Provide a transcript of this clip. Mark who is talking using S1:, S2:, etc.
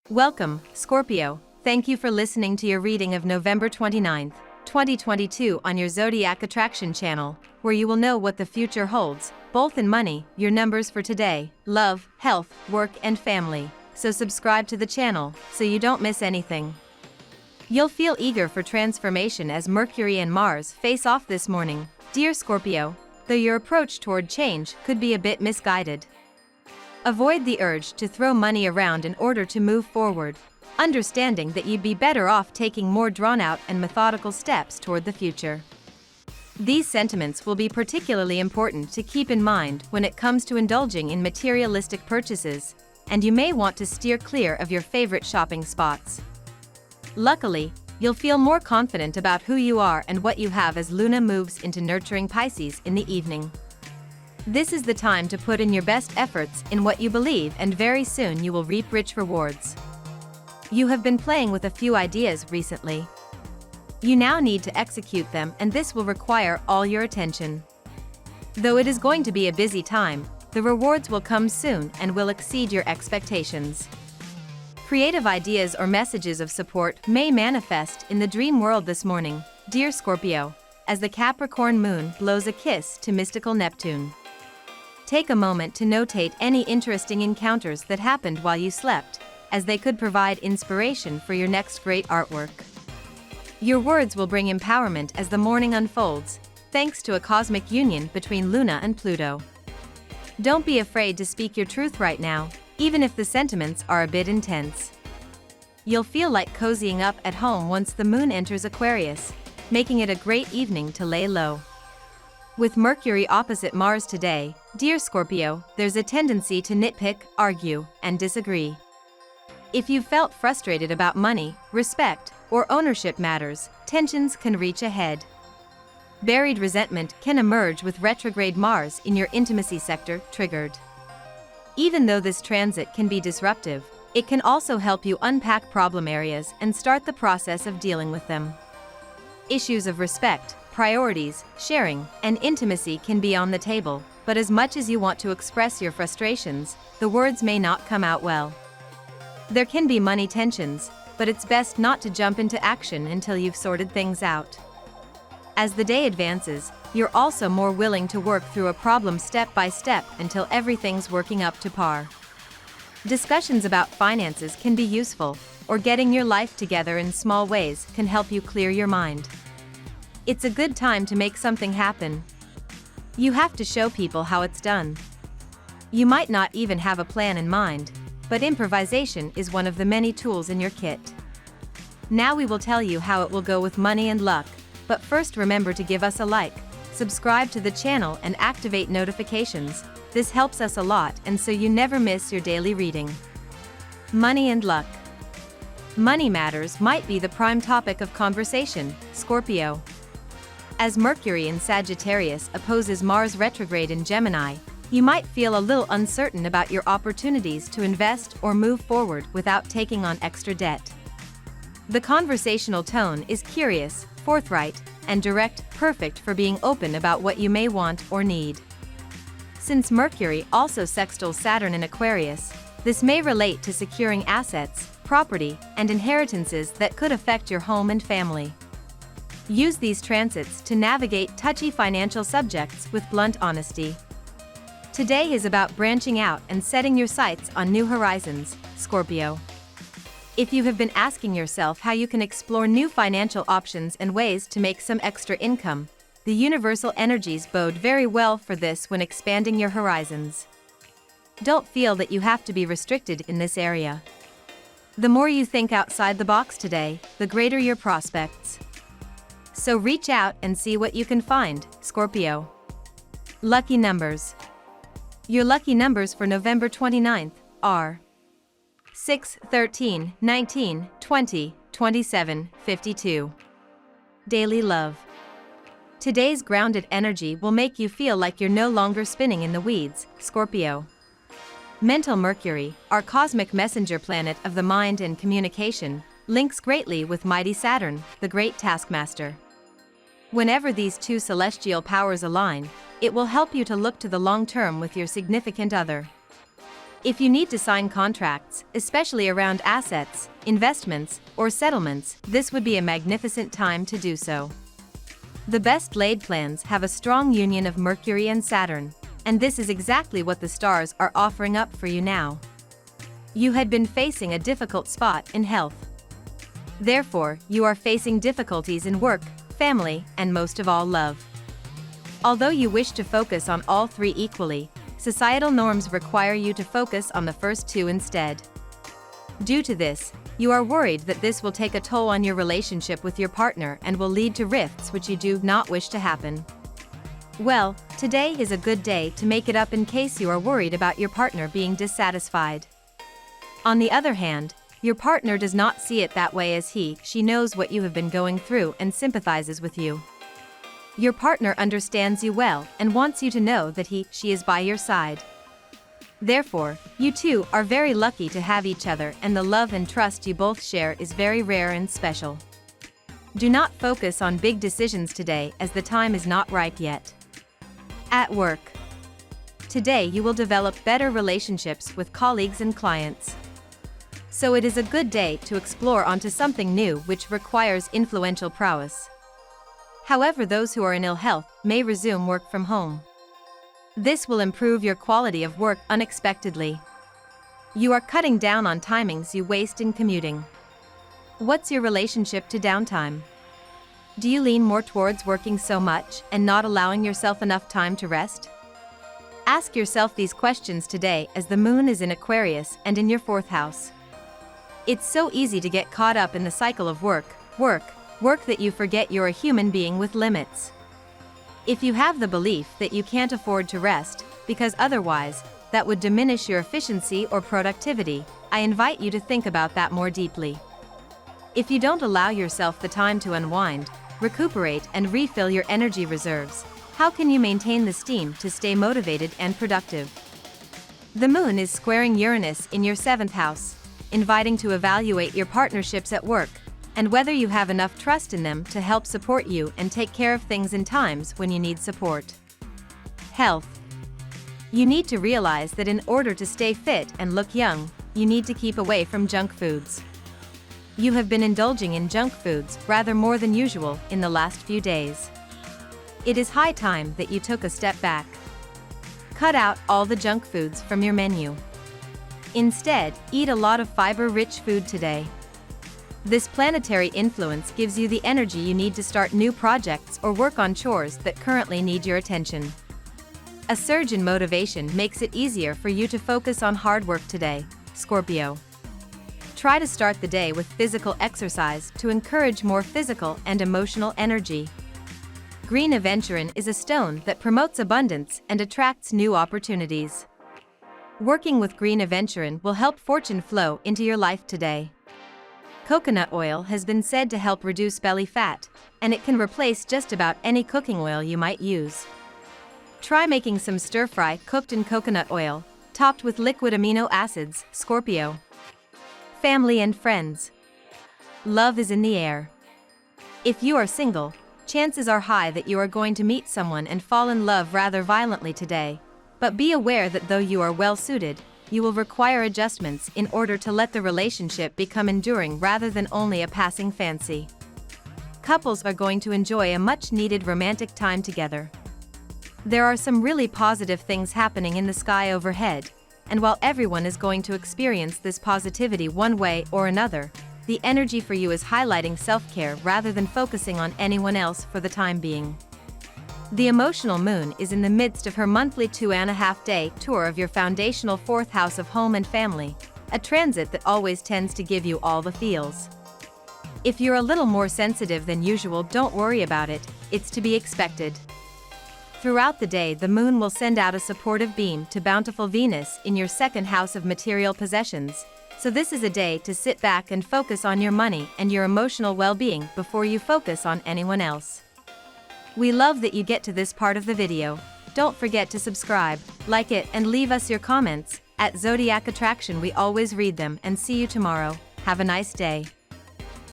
S1: Welcome, Scorpio. Thank you for listening to your reading of November 29th, 2022 on your Zodiac Attraction channel, where you will know what the future holds, both in money, your numbers for today, love, health, work and family. So subscribe to the channel, so you don't miss anything. You'll feel eager for transformation as Mercury and Mars face off this morning, dear Scorpio, though your approach toward change could be a bit misguided. Avoid the urge to throw money around in order to move forward, understanding that you'd be better off taking more drawn-out and methodical steps toward the future. These sentiments will be particularly important to keep in mind when it comes to indulging in materialistic purchases, and you may want to steer clear of your favorite shopping spots. Luckily, you'll feel more confident about who you are and what you have as Luna moves into nurturing Pisces in the evening. This is the time to put in your best efforts in what you believe, and very soon you will reap rich rewards. You have been playing with a few ideas recently. You now need to execute them, and this will require all your attention. Though it is going to be a busy time, the rewards will come soon and will exceed your expectations. Creative ideas or messages of support may manifest in the dream world this morning, dear Scorpio, as the Capricorn moon blows a kiss to mystical Neptune. Take a moment to notate any interesting encounters that happened while you slept, as they could provide inspiration for your next great artwork. Your words will bring empowerment as the morning unfolds, thanks to a cosmic union between Luna and Pluto. Don't be afraid to speak your truth right now, even if the sentiments are a bit intense. You'll feel like cozying up at home once the moon enters Aquarius, making it a great evening to lay low. With Mercury opposite Mars today, dear Scorpio, there's a tendency to nitpick, argue, and disagree. If you've felt frustrated about money, respect, or ownership matters, tensions can reach a head. Buried resentment can emerge with retrograde Mars in your intimacy sector triggered. Even though this transit can be disruptive, it can also help you unpack problem areas and start the process of dealing with them. Issues of respect, priorities, sharing, and intimacy can be on the table, but as much as you want to express your frustrations, the words may not come out well. There can be money tensions, but it's best not to jump into action until you've sorted things out. As the day advances, you're also more willing to work through a problem step by step until everything's working up to par. Discussions about finances can be useful, or getting your life together in small ways can help you clear your mind. It's a good time to make something happen. You have to show people how it's done. You might not even have a plan in mind, but improvisation is one of the many tools in your kit. Now we will tell you how it will go with money and luck, but first remember to give us a like, subscribe to the channel and activate notifications. This helps us a lot, and so you never miss your daily reading. Money and luck. Money matters might be the prime topic of conversation, Scorpio. As Mercury in Sagittarius opposes Mars retrograde in Gemini, you might feel a little uncertain about your opportunities to invest or move forward without taking on extra debt. The conversational tone is curious, forthright, and direct, perfect for being open about what you may want or need. Since Mercury also sextiles Saturn in Aquarius, this may relate to securing assets, property, and inheritances that could affect your home and family. Use these transits to navigate touchy financial subjects with blunt honesty. Today is about branching out and setting your sights on new horizons, Scorpio. If you have been asking yourself how you can explore new financial options and ways to make some extra income, the universal energies bode very well for this when expanding your horizons. Don't feel that you have to be restricted in this area. The more you think outside the box today, the greater your prospects. So reach out and see what you can find, Scorpio. Lucky numbers. Your lucky numbers for November 29th are 6, 13, 19, 20, 27, 52. Daily love. Today's grounded energy will make you feel like you're no longer spinning in the weeds, Scorpio. Mental Mercury, our cosmic messenger planet of the mind and communication, links greatly with mighty Saturn, the great taskmaster. Whenever these two celestial powers align, it will help you to look to the long term with your significant other. If you need to sign contracts, especially around assets, investments, or settlements, this would be a magnificent time to do so. The best laid plans have a strong union of Mercury and Saturn, and this is exactly what the stars are offering up for you now. You had been facing a difficult spot in health. Therefore, you are facing difficulties in work, family, and most of all love. Although you wish to focus on all three equally, societal norms require you to focus on the first two instead. Due to this, you are worried that this will take a toll on your relationship with your partner and will lead to rifts which you do not wish to happen. Well, today is a good day to make it up in case you are worried about your partner being dissatisfied. On the other hand, your partner does not see it that way as she knows what you have been going through and sympathizes with you. Your partner understands you well and wants you to know that she is by your side. Therefore, you two are very lucky to have each other, and the love and trust you both share is very rare and special. Do not focus on big decisions today as the time is not ripe yet. At work. Today you will develop better relationships with colleagues and clients. So it is a good day to explore onto something new which requires influential prowess. However, those who are in ill health may resume work from home. This will improve your quality of work unexpectedly. You are cutting down on timings you waste in commuting. What's your relationship to downtime? Do you lean more towards working so much and not allowing yourself enough time to rest? Ask yourself these questions today as the moon is in Aquarius and in your 4th house. It's so easy to get caught up in the cycle of work that you forget you're a human being with limits. If you have the belief that you can't afford to rest, because otherwise, that would diminish your efficiency or productivity, I invite you to think about that more deeply. If you don't allow yourself the time to unwind, recuperate and refill your energy reserves, how can you maintain the steam to stay motivated and productive? The moon is squaring Uranus in your 7th house, inviting to evaluate your partnerships at work, and whether you have enough trust in them to help support you and take care of things in times when you need support. Health. You need to realize that in order to stay fit and look young, you need to keep away from junk foods. You have been indulging in junk foods rather more than usual in the last few days. It is high time that you took a step back. Cut out all the junk foods from your menu. Instead, eat a lot of fiber-rich food today. This planetary influence gives you the energy you need to start new projects or work on chores that currently need your attention. A surge in motivation makes it easier for you to focus on hard work today, Scorpio. Try to start the day with physical exercise to encourage more physical and emotional energy. Green aventurine is a stone that promotes abundance and attracts new opportunities. Working with green aventurine will help fortune flow into your life today. Coconut oil has been said to help reduce belly fat, and it can replace just about any cooking oil you might use. Try making some stir-fry cooked in coconut oil, topped with liquid amino acids, Scorpio. Family and friends. Love is in the air. If you are single, chances are high that you are going to meet someone and fall in love rather violently today, but be aware that though you are well suited, you will require adjustments in order to let the relationship become enduring rather than only a passing fancy. Couples are going to enjoy a much-needed romantic time together. There are some really positive things happening in the sky overhead, and while everyone is going to experience this positivity one way or another, the energy for you is highlighting self-care rather than focusing on anyone else for the time being. The emotional moon is in the midst of her monthly 2.5-day tour of your foundational 4th house of home and family, a transit that always tends to give you all the feels. If you're a little more sensitive than usual, don't worry about it, it's to be expected. Throughout the day, the moon will send out a supportive beam to bountiful Venus in your 2nd house of material possessions, so this is a day to sit back and focus on your money and your emotional well-being before you focus on anyone else. We love that you get to this part of the video. Don't forget to subscribe, like it, and leave us your comments. At Zodiac Attraction we always read them, and see you tomorrow. Have a nice day.